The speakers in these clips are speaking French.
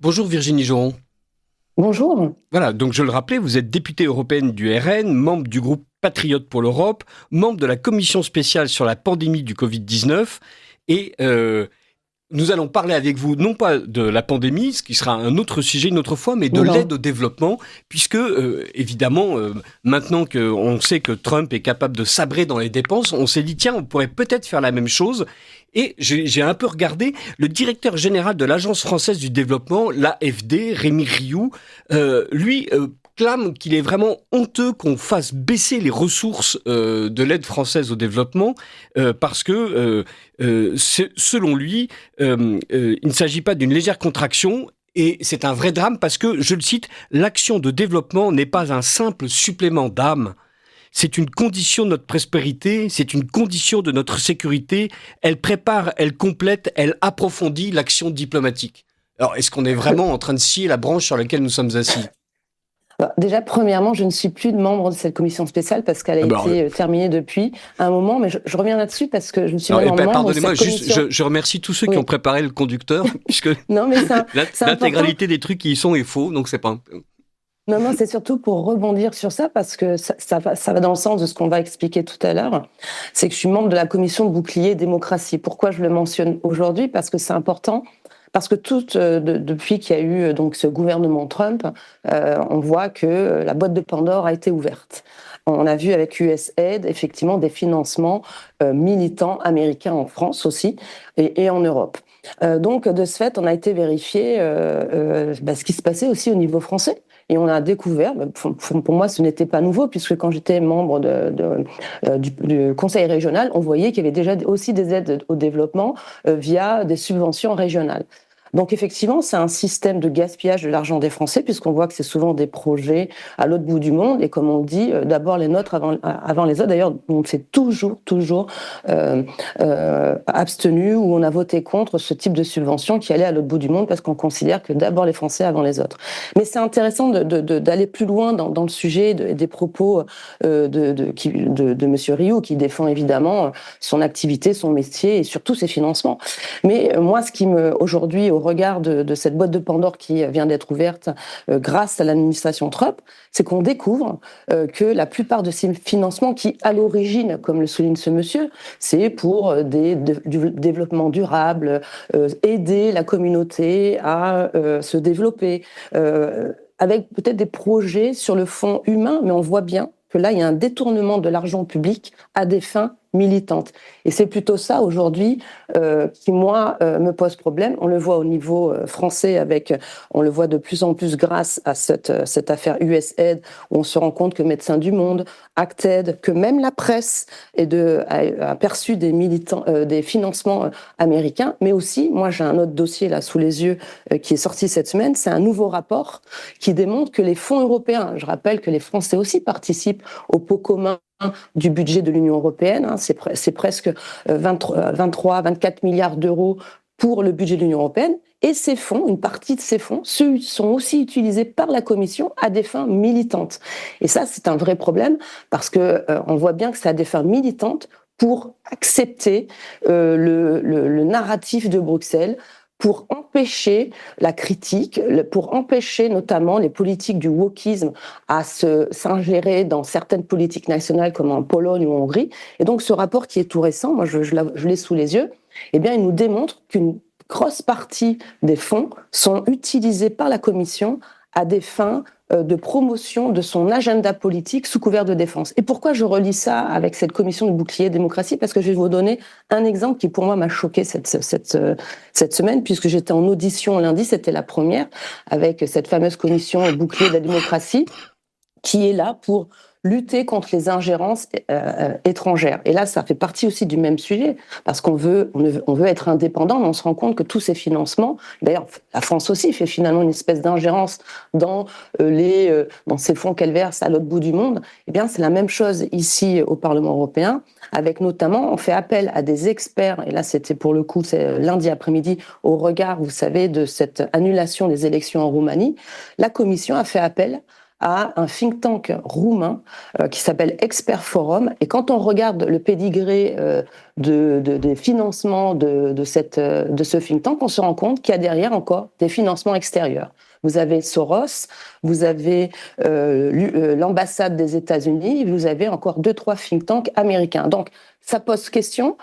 Bonjour Virginie Joron. Bonjour. Voilà, donc je le rappelais, vous êtes députée européenne du RN, membre du groupe Patriotes pour l'Europe, membre de la commission spéciale sur la pandémie du Covid-19 et nous allons parler avec vous, non pas de la pandémie, ce qui sera un autre sujet une autre fois, mais de Oula. l'aide au développement, puisque, évidemment, maintenant qu'on sait que Trump est capable de sabrer dans les dépenses, on s'est dit, tiens, on pourrait peut-être faire la même chose. Et j'ai un peu regardé, le directeur général de l'Agence française du développement, l'AFD, Rémi Rioux, lui clame qu'il est vraiment honteux qu'on fasse baisser les ressources de l'aide française au développement, parce que, selon lui, il ne s'agit pas d'une légère contraction. Et c'est un vrai drame parce que, je le cite, l'action de développement n'est pas un simple supplément d'âme. C'est une condition de notre prospérité, c'est une condition de notre sécurité. Elle prépare, elle complète, elle approfondit l'action diplomatique. Alors, est-ce qu'on est vraiment en train de scier la branche sur laquelle nous sommes assis ? Déjà, premièrement, je ne suis plus membre de cette commission spéciale parce qu'elle a été terminée depuis un moment, mais je reviens là-dessus parce que je me suis alors, membre pardonnez-moi, de cette juste, commission. je remercie tous ceux qui Oui. ont préparé le conducteur, puisque Non, mais c'est l'intégralité important. des trucs qui y sont est faux, donc c'est pas... Non, c'est surtout pour rebondir sur ça parce que ça va dans le sens de ce qu'on va expliquer tout à l'heure. C'est que je suis membre de la commission de bouclier démocratie. Pourquoi je le mentionne aujourd'hui ? Parce que c'est important. Parce que depuis qu'il y a eu donc ce gouvernement Trump, on voit que la boîte de Pandore a été ouverte. On a vu avec USAID effectivement des financements militants américains en France aussi et en Europe. Donc de ce fait, on a été vérifier ce qui se passait aussi au niveau français. Et on a découvert, pour moi ce n'était pas nouveau, puisque quand j'étais membre du conseil régional, on voyait qu'il y avait déjà aussi des aides au développement via des subventions régionales. Donc effectivement, c'est un système de gaspillage de l'argent des Français, puisqu'on voit que c'est souvent des projets à l'autre bout du monde, et comme on dit, d'abord les nôtres avant les autres. D'ailleurs, on s'est toujours abstenu ou on a voté contre ce type de subvention qui allait à l'autre bout du monde, parce qu'on considère que d'abord les Français avant les autres. Mais c'est intéressant d'aller plus loin dans le sujet des propos de Monsieur Rioux, qui défend évidemment son activité, son métier et surtout ses financements. Mais moi, aujourd'hui, au regard de cette boîte de Pandore qui vient d'être ouverte grâce à l'administration Trump, c'est qu'on découvre que la plupart de ces financements qui, à l'origine, comme le souligne ce monsieur, c'est pour du développement durable, aider la communauté à se développer, avec peut-être des projets sur le fond humain, mais on voit bien que là, il y a un détournement de l'argent public à des fins militantes. Et c'est plutôt ça, aujourd'hui, qui, moi, me pose problème. On le voit au niveau français, on le voit de plus en plus grâce à cette affaire USAID, où on se rend compte que Médecins du Monde, ACTED, que même la presse a perçu des financements américains. Mais aussi, moi, j'ai un autre dossier là sous les yeux qui est sorti cette semaine. C'est un nouveau rapport qui démontre que les fonds européens, je rappelle que les Français aussi participent au pot commun du budget de l'Union européenne, c'est presque 23-24 milliards d'euros pour le budget de l'Union européenne, et ces fonds, une partie de ces fonds, sont aussi utilisés par la Commission à des fins militantes. Et ça, c'est un vrai problème, parce que on voit bien que c'est à des fins militantes pour accepter le narratif de Bruxelles, pour empêcher la critique, pour empêcher notamment les politiques du wokisme à s'ingérer dans certaines politiques nationales comme en Pologne ou en Hongrie. Et donc ce rapport qui est tout récent, moi je l'ai sous les yeux, eh bien il nous démontre qu'une grosse partie des fonds sont utilisés par la Commission à des fins de promotion de son agenda politique sous couvert de défense. Et pourquoi je relie ça avec cette commission de bouclier démocratie ? Parce que je vais vous donner un exemple qui pour moi m'a choqué cette semaine, puisque j'étais en audition lundi, c'était la première, avec cette fameuse commission bouclier de la démocratie, qui est là pour lutter contre les ingérences étrangères. Et là, ça fait partie aussi du même sujet, parce on veut être indépendant, mais on se rend compte que tous ces financements, d'ailleurs, la France aussi fait finalement une espèce d'ingérence dans ces fonds qu'elle verse à l'autre bout du monde. Eh bien, c'est la même chose ici au Parlement européen, avec notamment, on fait appel à des experts, et là, c'était pour le coup, c'est lundi après-midi, au regard, vous savez, de cette annulation des élections en Roumanie. La Commission a fait appel à un think tank roumain qui s'appelle Expert Forum. Et quand on regarde le pédigré des financements de ce think tank, on se rend compte qu'il y a derrière encore des financements extérieurs. Vous avez Soros, vous avez l'ambassade des États-Unis, vous avez encore 2-3 think tanks américains. Donc, ça pose question.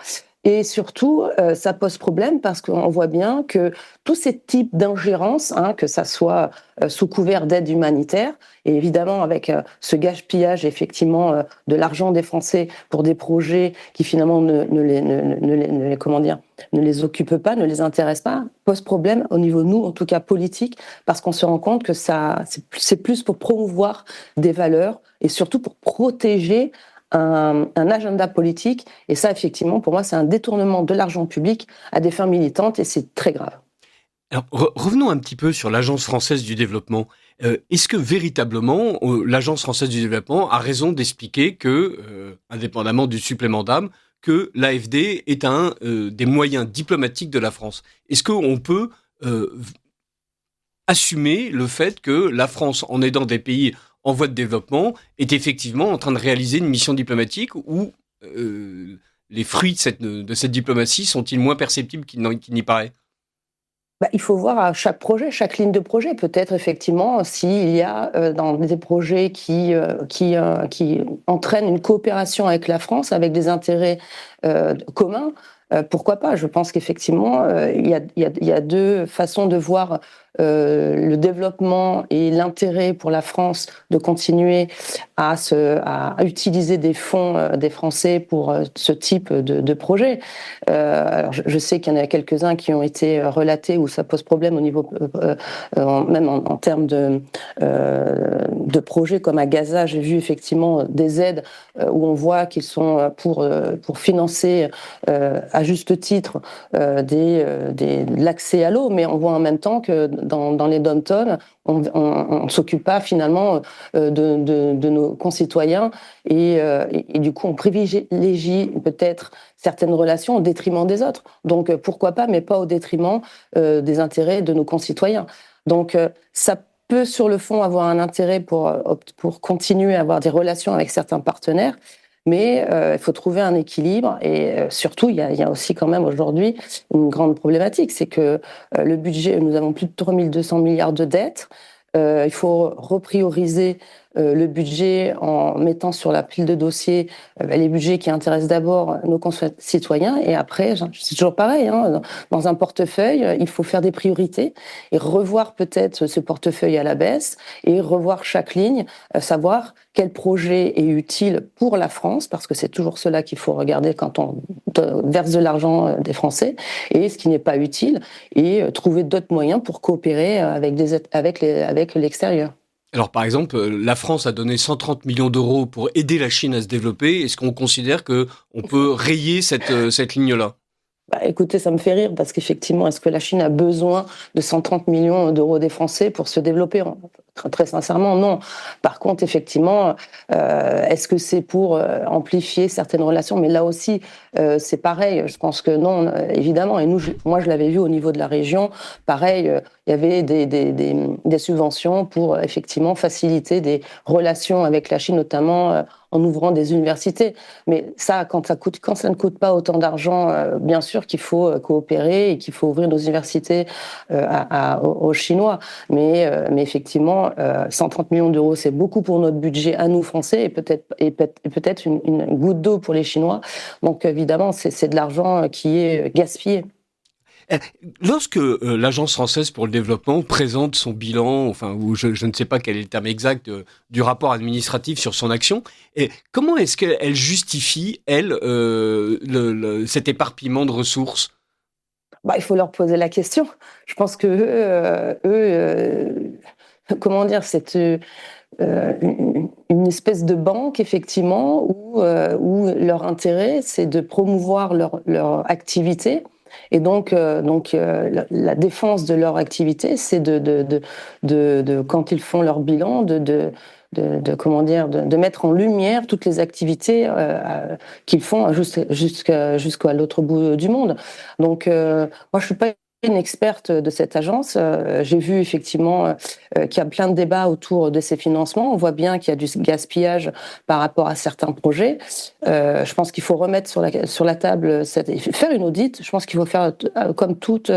Et surtout, ça pose problème parce qu'on voit bien que tous ces types d'ingérence, que ça soit sous couvert d'aide humanitaire, et évidemment avec ce gaspillage effectivement de l'argent des Français pour des projets qui finalement ne les occupent pas, ne les intéressent pas, pose problème au niveau, nous, en tout cas politique, parce qu'on se rend compte que c'est plus pour promouvoir des valeurs et surtout pour protéger un agenda politique. Et ça, effectivement, pour moi, c'est un détournement de l'argent public à des fins militantes et c'est très grave. Alors, revenons un petit peu sur l'Agence française du développement. Est-ce que véritablement l'Agence française du développement a raison d'expliquer que, indépendamment du supplément d'âme, que l'AFD est un des moyens diplomatiques de la France? Est-ce qu'on peut assumer le fait que la France, en aidant des pays en voie de développement, est effectivement en train de réaliser une mission diplomatique où les fruits de cette diplomatie sont-ils moins perceptibles qu'il n'y paraît? Il faut voir à chaque projet, chaque ligne de projet. Peut-être effectivement s'il y a dans des projets qui entraînent une coopération avec la France, avec des intérêts communs, pourquoi pas? Je pense qu'effectivement, il y a deux façons de voir le développement et l'intérêt pour la France de continuer à utiliser des fonds des Français pour ce type de projet. Alors je sais qu'il y en a quelques-uns qui ont été relatés où ça pose problème au niveau, même en termes de projets comme à Gaza, j'ai vu effectivement des aides où on voit qu'ils sont pour financer à juste titre de l'accès à l'eau, mais on voit en même temps que dans les dom-toms, on ne s'occupe pas finalement de nos concitoyens et du coup on privilégie peut-être certaines relations au détriment des autres. Donc pourquoi pas, mais pas au détriment des intérêts de nos concitoyens. Donc ça peut sur le fond avoir un intérêt pour continuer à avoir des relations avec certains partenaires, mais il faut trouver un équilibre et surtout il y a aussi quand même aujourd'hui une grande problématique, c'est que le budget, nous avons plus de 3200 milliards de dettes. Il faut reprioriser le budget en mettant sur la pile de dossiers les budgets qui intéressent d'abord nos concitoyens et après, c'est toujours pareil, dans un portefeuille, il faut faire des priorités et revoir peut-être ce portefeuille à la baisse et revoir chaque ligne, savoir quel projet est utile pour la France, parce que c'est toujours cela qu'il faut regarder quand on verse de l'argent des Français, et ce qui n'est pas utile, et trouver d'autres moyens pour coopérer avec l'extérieur. Alors, par exemple, la France a donné 130 millions d'euros pour aider la Chine à se développer. Est-ce qu'on considère qu'on peut rayer cette ligne-là? Écoutez, ça me fait rire parce qu'effectivement, est-ce que la Chine a besoin de 130 millions d'euros des Français pour se développer? Très sincèrement, non. Par contre, effectivement, est-ce que c'est pour amplifier certaines relations? Mais là aussi, c'est pareil. Je pense que non, évidemment. Et moi, je l'avais vu au niveau de la région. Pareil, il y avait des subventions pour effectivement faciliter des relations avec la Chine, notamment en ouvrant des universités. Mais ça, quand ça ne coûte pas autant d'argent, bien sûr qu'il faut coopérer et qu'il faut ouvrir nos universités aux Chinois. Mais effectivement, 130 millions d'euros, c'est beaucoup pour notre budget à nous Français et peut-être une goutte d'eau pour les Chinois. Donc évidemment, c'est de l'argent qui est gaspillé. Lorsque l'Agence française pour le développement présente son bilan, enfin, ou je ne sais pas quel est le terme exact du rapport administratif sur son action, comment est-ce qu'elle justifie, elle, cet éparpillement de ressources? Il faut leur poser la question. Je pense que comment dire, c'est une espèce de banque, effectivement, où leur intérêt, c'est de promouvoir leur activité. Et donc, la défense de leur activité, c'est quand ils font leur bilan, de mettre en lumière toutes les activités qu'ils font jusqu'à l'autre bout du monde. Donc, moi, je suis pas une experte de cette agence. J'ai vu effectivement qu'il y a plein de débats autour de ces financements. On voit bien qu'il y a du gaspillage par rapport à certains projets. Je pense qu'il faut remettre sur la table, faire une audit. Je pense qu'il faut faire comme toute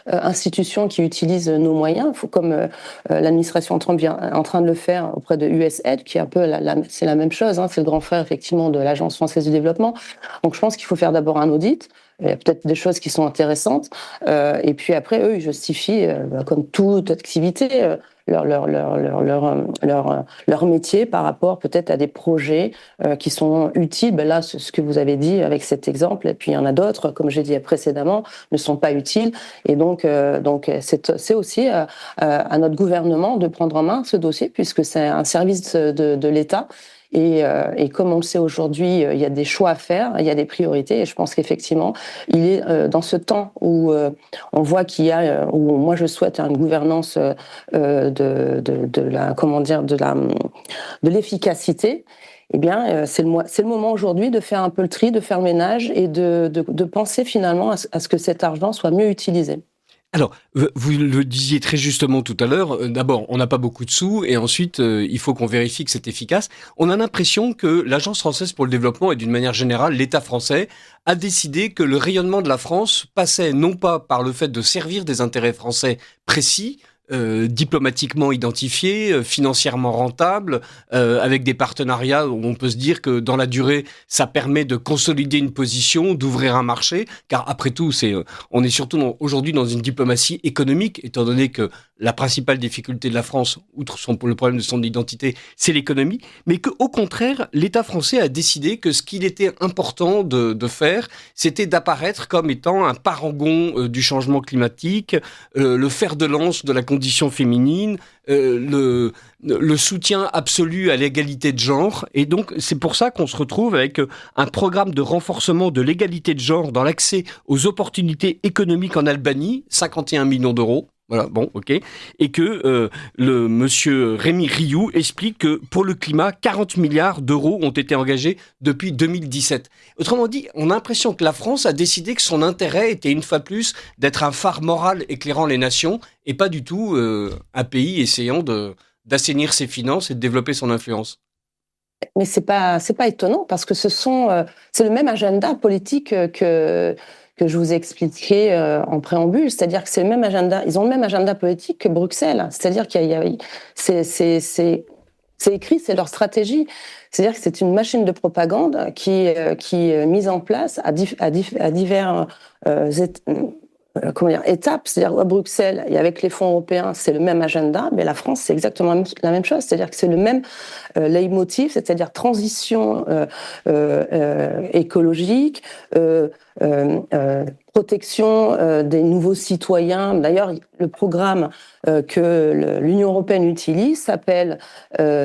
institution qui utilise nos moyens. Il faut, comme l'administration Trump vient en train de le faire auprès de USAID, qui est un peu c'est la même chose. Hein, c'est le grand frère effectivement de l'Agence française du développement. Donc je pense qu'il faut faire d'abord un audit. Il y a peut-être des choses qui sont intéressantes. Et puis après, eux, ils justifient, comme toute activité, leur métier par rapport peut-être à des projets qui sont utiles. Ben là, c'est ce que vous avez dit avec cet exemple. Et puis il y en a d'autres, comme j'ai dit précédemment, ne sont pas utiles. Et donc c'est aussi à notre gouvernement de prendre en main ce dossier, puisque c'est un service de l'État. Et comme on le sait aujourd'hui, il y a des choix à faire, il y a des priorités, et je pense qu'effectivement, il est dans ce temps où on voit qu'il y a, où moi je souhaite une gouvernance de la, comment dire, de l'efficacité. Eh bien, c'est le moment aujourd'hui de faire un peu le tri, de faire le ménage et de penser finalement à ce que cet argent soit mieux utilisé. Alors, vous le disiez très justement tout à l'heure, d'abord, on n'a pas beaucoup de sous, et ensuite, il faut qu'on vérifie que c'est efficace. On a l'impression que l'Agence française pour le développement, et d'une manière générale, l'État français, a décidé que le rayonnement de la France passait non pas par le fait de servir des intérêts français précis, diplomatiquement identifiés, financièrement rentables, avec des partenariats où on peut se dire que dans la durée, ça permet de consolider une position, d'ouvrir un marché, car après tout, on est surtout aujourd'hui dans une diplomatie économique, étant donné que la principale difficulté de la France, outre le problème de son identité, c'est l'économie, mais qu'au contraire, l'État français a décidé que ce qu'il était important de faire, c'était d'apparaître comme étant un parangon du changement climatique, le fer de lance de la condition féminine, le soutien absolu à l'égalité de genre. Et donc, c'est pour ça qu'on se retrouve avec un programme de renforcement de l'égalité de genre dans l'accès aux opportunités économiques en Albanie, 51 millions d'euros. Voilà, bon, ok. Et que le monsieur Rémi Rioux explique que pour le climat, 40 milliards d'euros ont été engagés depuis 2017. Autrement dit, on a l'impression que la France a décidé que son intérêt était une fois de plus d'être un phare moral éclairant les nations et pas du tout un pays essayant d'assainir ses finances et de développer son influence. Mais c'est pas étonnant parce que c'est le même agenda politique que je vous ai expliqué en préambule, c'est-à-dire que c'est le même agenda, ils ont le même agenda politique que Bruxelles, c'est-à-dire c'est écrit, c'est leur stratégie, c'est-à-dire que c'est une machine de propagande qui est mise en place à divers étapes, c'est-à-dire à Bruxelles et avec les fonds européens, c'est le même agenda, mais la France, c'est exactement la même chose, c'est-à-dire que c'est le même leitmotiv, c'est-à-dire transition écologique, protection des nouveaux citoyens. D'ailleurs, le programme que l'Union européenne utilise s'appelle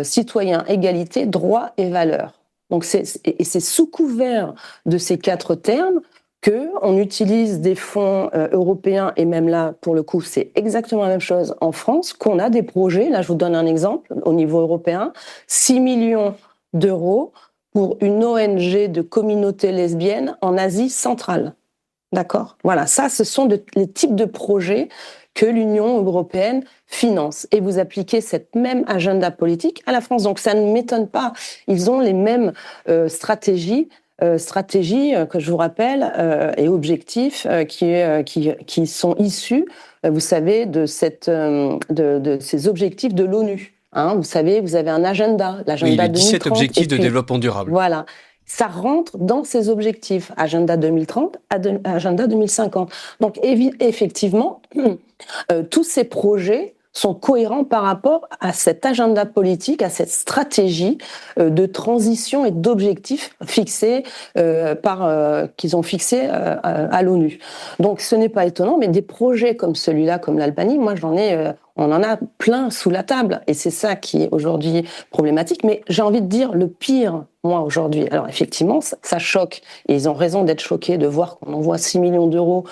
Citoyens, égalité, droits et valeurs. Donc c'est sous couvert de ces 4 termes qu'on utilise des fonds européens, et même là, pour le coup, c'est exactement la même chose en France, qu'on a des projets, là je vous donne un exemple, au niveau européen, 6 millions d'euros pour une ONG de communauté lesbienne en Asie centrale. D'accord ? Voilà, ça, ce sont les types de projets que l'Union européenne finance. Et vous appliquez cette même agenda politique à la France. Donc ça ne m'étonne pas. Ils ont les mêmes stratégies que je vous rappelle et objectifs qui sont issus, vous savez, de ces objectifs de l'ONU. Hein, vous savez, vous avez un agenda, l'agenda 2030. 17 objectifs de développement durable. Voilà. Ça rentre dans ces objectifs, agenda 2030, agenda 2050. Donc, effectivement, tous ces projets sont cohérents par rapport à cet agenda politique, à cette stratégie de transition et d'objectifs fixés qu'ils ont fixés à l'ONU. Donc, ce n'est pas étonnant, mais des projets comme celui-là, comme l'Albanie, moi, on en a plein sous la table, et c'est ça qui est aujourd'hui problématique. Mais j'ai envie de dire le pire, moi, aujourd'hui. Alors, effectivement, ça choque, et ils ont raison d'être choqués de voir qu'on envoie 6 millions d'euros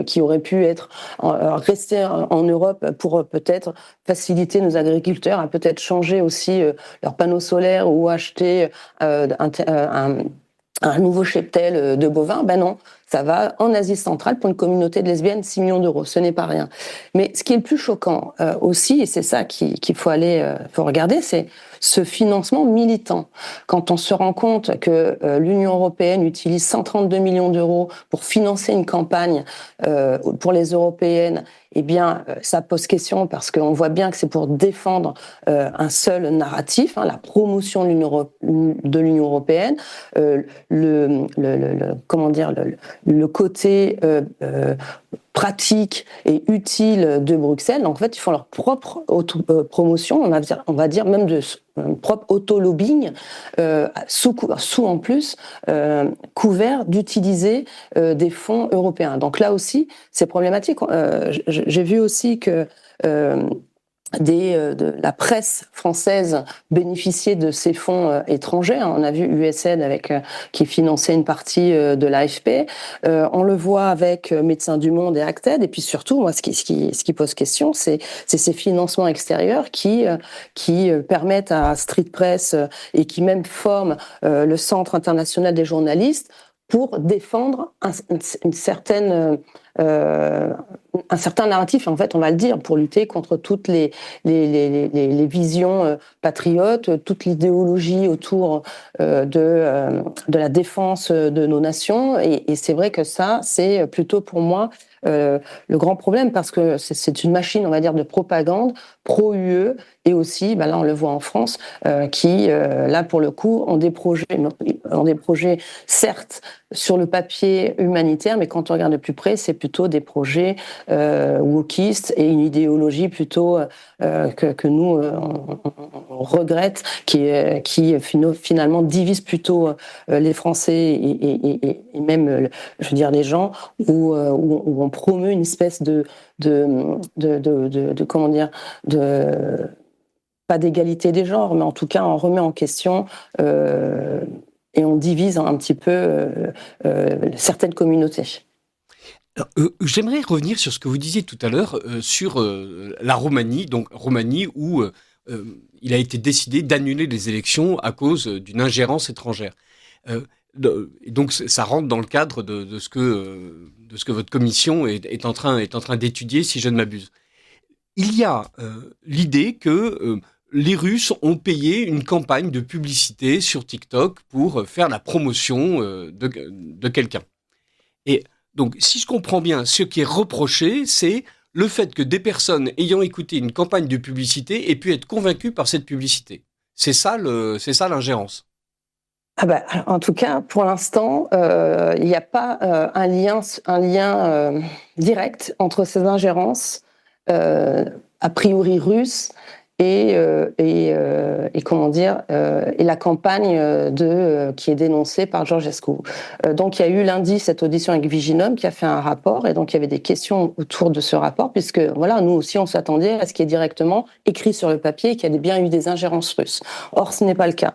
qui auraient pu être restés en Europe pour peut-être faciliter nos agriculteurs à peut-être changer aussi leurs panneaux solaires ou acheter un nouveau cheptel de bovins. Ben non, ça va en Asie centrale pour une communauté de lesbiennes, 6 millions d'euros, ce n'est pas rien. Mais ce qui est le plus choquant aussi, et c'est ça qu'il faut faut regarder, c'est ce financement militant. Quand on se rend compte que l'Union européenne utilise 132 millions d'euros pour financer une campagne pour les européennes, eh bien, ça pose question parce qu'on voit bien que c'est pour défendre un seul narratif, la promotion de l'Union européenne, le côté pratique et utile de Bruxelles. Donc, en fait, ils font leur propre promotion, on va dire même de propre auto-lobbying, sous en plus couvert d'utiliser des fonds européens. Donc là aussi, c'est problématique. J'ai vu aussi que de la presse française bénéficiait de ces fonds étrangers. On a vu USAID qui finançait une partie de l'AFP. On le voit avec Médecins du Monde et Acted. Et puis surtout, moi, ce qui pose question, c'est ces financements extérieurs qui permettent à Street Press et qui même forment le Centre international des journalistes pour défendre un certain narratif, en fait, on va le dire, pour lutter contre toutes les visions patriotes, toute l'idéologie autour de la défense de nos nations. Et c'est vrai que ça, c'est plutôt pour moi le grand problème, parce que c'est une machine, on va dire, de propagande pro-UE, et aussi, là on le voit en France, qui, là pour le coup, ont des projets certes sur le papier humanitaire, mais quand on regarde de plus près, c'est plutôt des projets wokistes et une idéologie plutôt que nous on regrette, qui finalement divise plutôt les Français et même, je veux dire, les gens, où on promeut une espèce de comment dire, pas d'égalité des genres, mais en tout cas on remet en question et on divise un petit peu certaines communautés. Alors, j'aimerais revenir sur ce que vous disiez tout à l'heure sur la Roumanie, donc Roumanie où il a été décidé d'annuler les élections à cause d'une ingérence étrangère. Donc ça rentre dans le cadre de ce que votre commission est en train d'étudier, si je ne m'abuse. Il y a l'idée que les Russes ont payé une campagne de publicité sur TikTok pour faire la promotion de quelqu'un. Et donc, si je comprends bien, ce qui est reproché, c'est le fait que des personnes ayant écouté une campagne de publicité aient pu être convaincues par cette publicité. C'est ça l'ingérence. En tout cas, pour l'instant, il n'y a pas un lien direct entre ces ingérences a priori russes et comment dire et la campagne qui est dénoncée par Georgescu. Donc il y a eu lundi cette audition avec Viginum qui a fait un rapport, et donc il y avait des questions autour de ce rapport, puisque voilà, nous aussi on s'attendait à ce qui est directement écrit sur le papier qu'il y avait bien eu des ingérences russes. Or ce n'est pas le cas.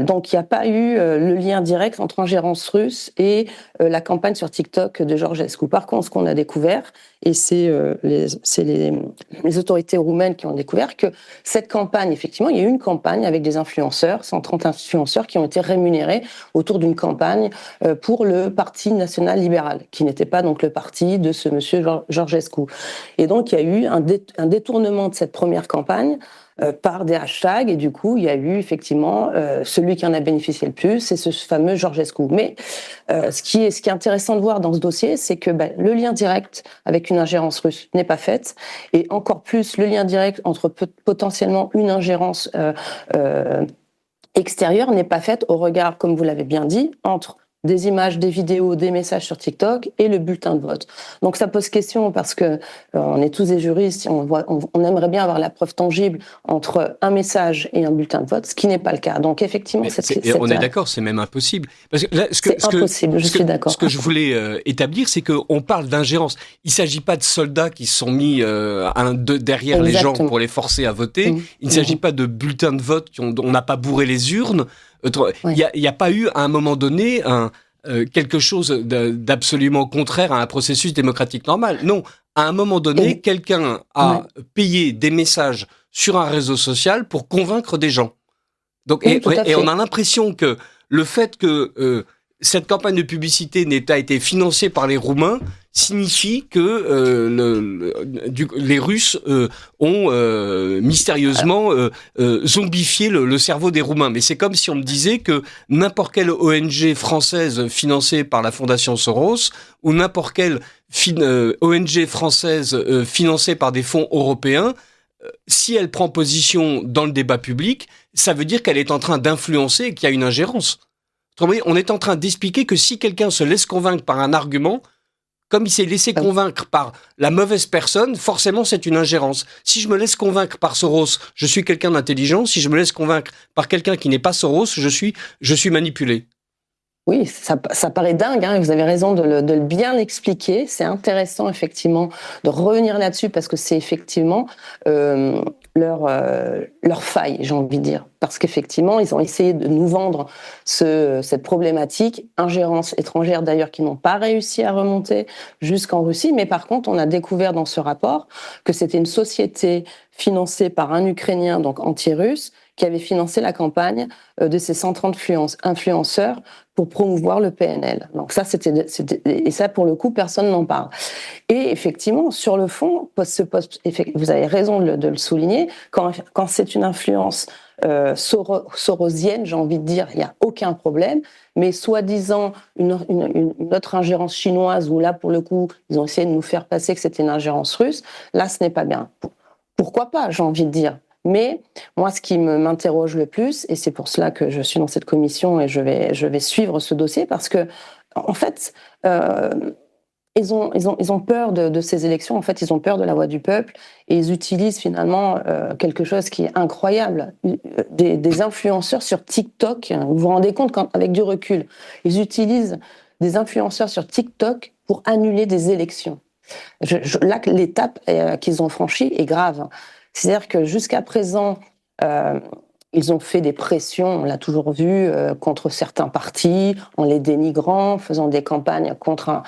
Donc il n'y a pas eu le lien direct entre ingérence russe et la campagne sur TikTok de Georgescu. Par contre, ce qu'on a découvert, et c'est les autorités roumaines qui ont découvert, que cette campagne, effectivement, il y a eu une campagne avec des influenceurs, 130 influenceurs qui ont été rémunérés autour d'une campagne pour le Parti national libéral, qui n'était pas donc le parti de ce monsieur Georgescu. Et donc, il y a eu un détournement de cette première campagne par des hashtags, et du coup, il y a eu effectivement celui qui en a bénéficié le plus, c'est ce fameux Georgescu. Mais ce qui est intéressant de voir dans ce dossier, c'est que le lien direct avec une ingérence russe n'est pas fait, et encore plus le lien direct entre potentiellement une ingérence extérieure n'est pas fait au regard, comme vous l'avez bien dit, entre des images, des vidéos, des messages sur TikTok et le bulletin de vote. Donc ça pose question, parce que on est tous des juristes, on aimerait bien avoir la preuve tangible entre un message et un bulletin de vote, ce qui n'est pas le cas. Donc effectivement, on est d'accord, c'est même impossible. Parce que là, c'est impossible, je suis d'accord. Ce que je voulais établir, c'est qu'on parle d'ingérence. Il ne s'agit pas de soldats qui se sont mis derrière les gens pour les forcer à voter. Il ne s'agit pas de bulletins de vote on n'a pas bourré les urnes. Il n'y a pas eu, à un moment donné, quelque chose d'absolument contraire à un processus démocratique normal. Non, à un moment donné, quelqu'un a payé des messages sur un réseau social pour convaincre des gens. Donc, et on a l'impression que le fait que cette campagne de publicité n'ait pas été financée par les Roumains signifie que les Russes ont mystérieusement zombifié le cerveau des Roumains. Mais c'est comme si on me disait que n'importe quelle ONG française financée par la Fondation Soros ou n'importe quelle ONG française financée par des fonds européens, si elle prend position dans le débat public, ça veut dire qu'elle est en train d'influencer et qu'il y a une ingérence. On est en train d'expliquer que si quelqu'un se laisse convaincre par un argument, comme il s'est laissé convaincre par la mauvaise personne, forcément c'est une ingérence. Si je me laisse convaincre par Soros, je suis quelqu'un d'intelligent. Si je me laisse convaincre par quelqu'un qui n'est pas Soros, je suis manipulé. Oui, ça paraît dingue, hein, et vous avez raison de le bien expliquer. C'est intéressant, effectivement, de revenir là-dessus, parce que c'est effectivement leur faille, j'ai envie de dire. Parce qu'effectivement, ils ont essayé de nous vendre cette problématique, ingérence étrangère d'ailleurs, qui n'ont pas réussi à remonter jusqu'en Russie. Mais par contre, on a découvert dans ce rapport que c'était une société financée par un Ukrainien, donc anti-russe, qui avait financé la campagne de ces 130 influenceurs pour promouvoir le PNL. Donc ça, et ça, pour le coup, personne n'en parle. Et effectivement, sur le fond, vous avez raison de le souligner, quand c'est une influence sorosienne, j'ai envie de dire, il n'y a aucun problème, mais soi-disant une autre ingérence chinoise, où là, pour le coup, ils ont essayé de nous faire passer que c'était une ingérence russe, là, ce n'est pas bien. Pourquoi pas, j'ai envie de dire. Mais moi, ce qui m'interroge le plus, et c'est pour cela que je suis dans cette commission et je vais suivre ce dossier, parce que, en fait, ils ont peur de ces élections. En fait, ils ont peur de la voix du peuple et ils utilisent finalement quelque chose qui est incroyable. Des influenceurs sur TikTok, vous vous rendez compte, avec du recul, ils utilisent des influenceurs sur TikTok pour annuler des élections. Là, l'étape qu'ils ont franchie est grave. C'est-à-dire que jusqu'à présent, ils ont fait des pressions, on l'a toujours vu, contre certains partis, en les dénigrant, faisant des campagnes contre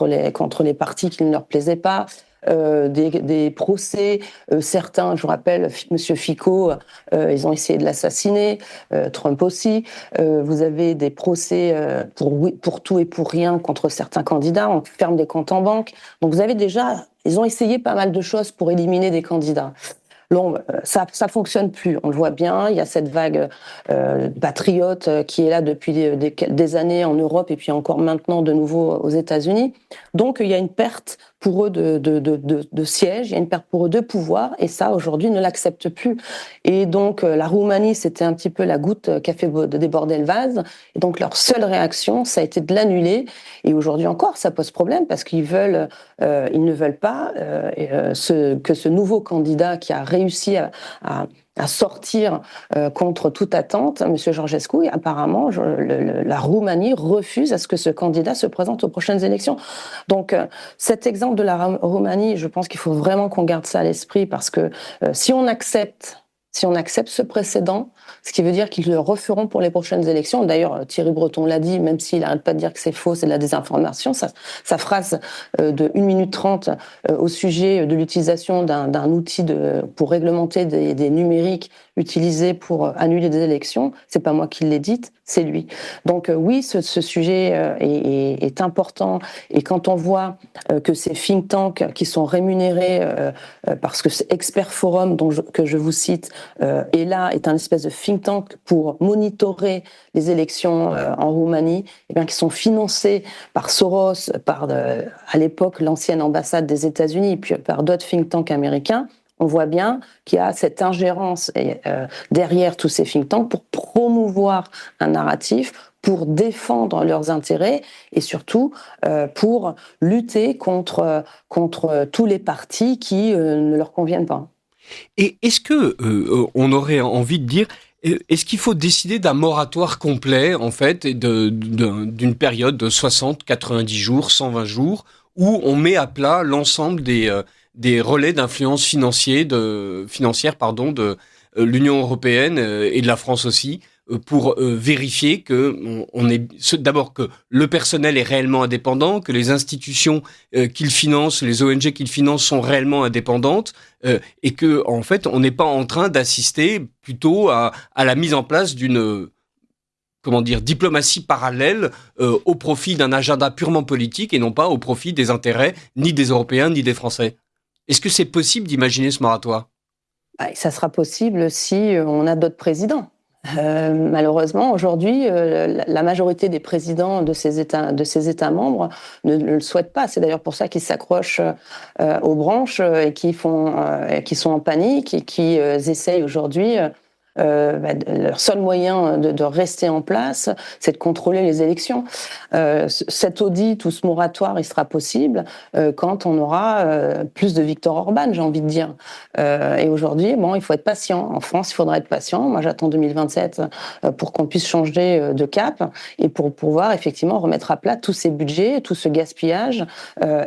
les partis qui ne leur plaisaient pas. Des procès, certains, je vous rappelle, Monsieur Fico, ils ont essayé de l'assassiner, Trump aussi. Vous avez des procès pour tout et pour rien contre certains candidats, on ferme des comptes en banque. Donc vous avez déjà, ils ont essayé pas mal de choses pour éliminer des candidats. Ça fonctionne plus, on le voit bien, il y a cette vague patriote qui est là depuis des années en Europe et puis encore maintenant de nouveau aux États-Unis. Donc il y a une perte pour eux de sièges, il y a une perte pour eux de pouvoir, et ça aujourd'hui ne l'acceptent plus. Et donc la Roumanie, c'était un petit peu la goutte qui a fait déborder le vase, et donc leur seule réaction, ça a été de l'annuler, et aujourd'hui encore ça pose problème parce qu'ils ne veulent pas que ce nouveau candidat qui a réussi à sortir contre toute attente, M. Georgescu, et apparemment la Roumanie refuse à ce que ce candidat se présente aux prochaines élections. Donc cet exemple de la Roumanie, je pense qu'il faut vraiment qu'on garde ça à l'esprit, parce que si on accepte ce précédent, ce qui veut dire qu'ils le referont pour les prochaines élections. D'ailleurs, Thierry Breton l'a dit, même s'il n'arrête pas de dire que c'est faux, c'est de la désinformation. Sa phrase de 1 minute 30 au sujet de l'utilisation d'un outil pour réglementer des numériques utilisés pour annuler des élections, c'est pas moi qui l'ai dite, c'est lui. Donc oui, ce sujet est important. Et quand on voit que ces think tanks qui sont rémunérés, parce que c'est Expert Forum que je vous cite, est un espèce de think tank pour monitorer les élections en Roumanie, qui sont financés par Soros, par à l'époque l'ancienne ambassade des États-Unis, puis par d'autres think tanks américains. On voit bien qu'il y a cette ingérence derrière tous ces think tanks pour promouvoir un narratif, pour défendre leurs intérêts et surtout pour lutter contre tous les partis qui ne leur conviennent pas. Et est-ce que on aurait envie de dire, est-ce qu'il faut décider d'un moratoire complet, en fait, d'une période de 60, 90 jours, 120 jours, où on met à plat l'ensemble des relais d'influence financière de l'Union européenne et de la France aussi, pour vérifier que d'abord que le personnel est réellement indépendant, que les institutions qu'il finance, les ONG qu'il finance sont réellement indépendantes, et que en fait on n'est pas en train d'assister plutôt à la mise en place d'une diplomatie parallèle au profit d'un agenda purement politique et non pas au profit des intérêts ni des Européens ni des Français. Est-ce que c'est possible d'imaginer ce moratoire ? Ça sera possible si on a d'autres présidents. Malheureusement, aujourd'hui, la majorité des présidents de ces États membres ne le souhaitent pas. C'est d'ailleurs pour ça qu'ils s'accrochent aux branches et qui sont en panique et qui essayent aujourd'hui. Leur seul moyen de rester en place, c'est de contrôler les élections. Cet audit ou ce moratoire, il sera possible quand on aura plus de Viktor Orban, j'ai envie de dire. Et aujourd'hui, il faut être patient. En France, il faudra être patient. Moi, j'attends 2027 pour qu'on puisse changer de cap et pour pouvoir effectivement remettre à plat tous ces budgets, tout ce gaspillage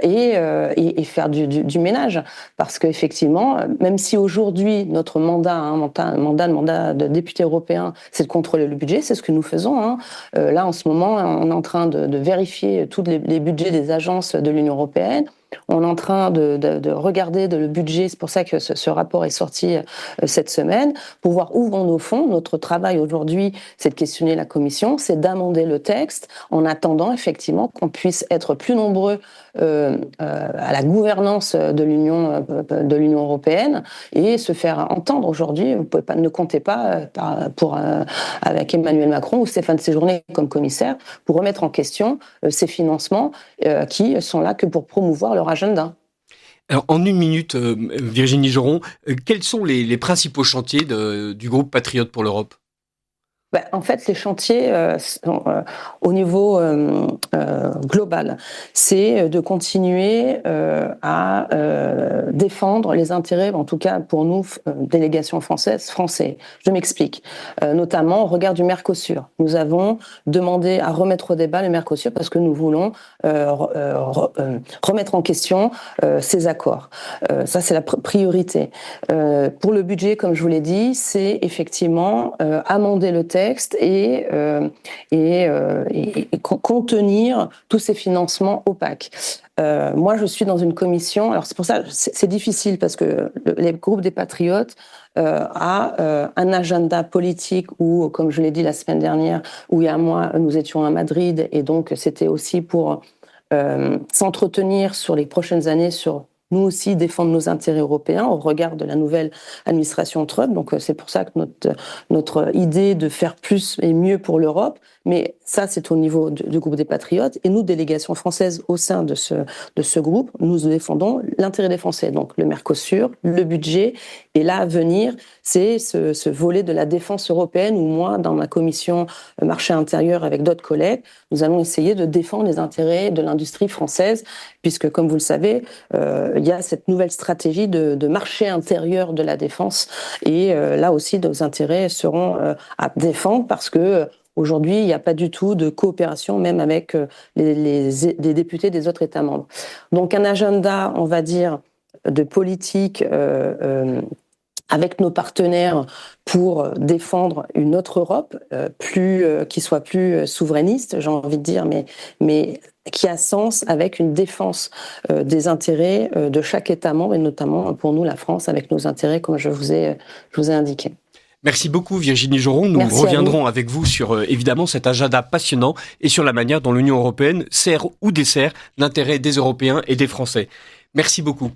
et faire du ménage. Parce qu'effectivement, même si aujourd'hui, notre mandat de député européen, c'est de contrôler le budget, c'est ce que nous faisons. Là, en ce moment, on est en train de vérifier tous les budgets des agences de l'Union européenne. On est en train de regarder le budget, c'est pour ça que ce rapport est sorti cette semaine, pour voir où vont nos fonds. Notre travail aujourd'hui, c'est de questionner la Commission, c'est d'amender le texte en attendant effectivement qu'on puisse être plus nombreux à la gouvernance de l'Union européenne et se faire entendre. Aujourd'hui, vous pouvez pas, ne comptez pas avec Emmanuel Macron ou Stéphane Séjourné comme commissaire pour remettre en question ces financements qui sont là que pour promouvoir leur agenda. Alors, en une minute, Virginie Joron, quels sont les principaux chantiers du groupe Patriotes pour l'Europe ? En fait, les chantiers au niveau global, c'est de continuer à défendre les intérêts, en tout cas pour nous, délégation français. Je m'explique. Notamment au regard du Mercosur. Nous avons demandé à remettre au débat le Mercosur parce que nous voulons remettre en question ces accords. Ça, c'est la priorité. Pour le budget, comme je vous l'ai dit, c'est effectivement amender le texte et contenir tous ces financements opaques. Moi, je suis dans une commission. Alors c'est pour ça, c'est difficile parce que les groupes des Patriotes a un agenda politique où, comme je l'ai dit la semaine dernière, où il y a un mois, nous étions à Madrid et donc c'était aussi pour s'entretenir sur les prochaines années sur nous aussi défendre nos intérêts européens au regard de la nouvelle administration Trump. Donc c'est pour ça que notre idée de faire plus et mieux pour l'Europe, mais ça c'est au niveau du groupe des Patriotes. Et nous, délégation française au sein de ce groupe, nous défendons l'intérêt des Français. Donc le Mercosur, le budget, et là à venir, c'est ce volet de la défense européenne où moi, dans ma commission marché intérieur avec d'autres collègues, nous allons essayer de défendre les intérêts de l'industrie française, puisque comme vous le savez, il y a cette nouvelle stratégie de marché intérieur de la défense. Et là aussi, nos intérêts seront à défendre parce que aujourd'hui, il n'y a pas du tout de coopération, même avec les députés des autres États membres. Donc un agenda, on va dire, de politique avec nos partenaires pour défendre une autre Europe qui soit plus souverainiste, j'ai envie de dire, mais qui a sens avec une défense des intérêts de chaque État membre et notamment pour nous la France avec nos intérêts comme je vous ai indiqué. Merci beaucoup Virginie Joron. Nous reviendrons avec vous sur évidemment cet agenda passionnant et sur la manière dont l'Union européenne sert ou dessert l'intérêt des Européens et des Français. Merci beaucoup.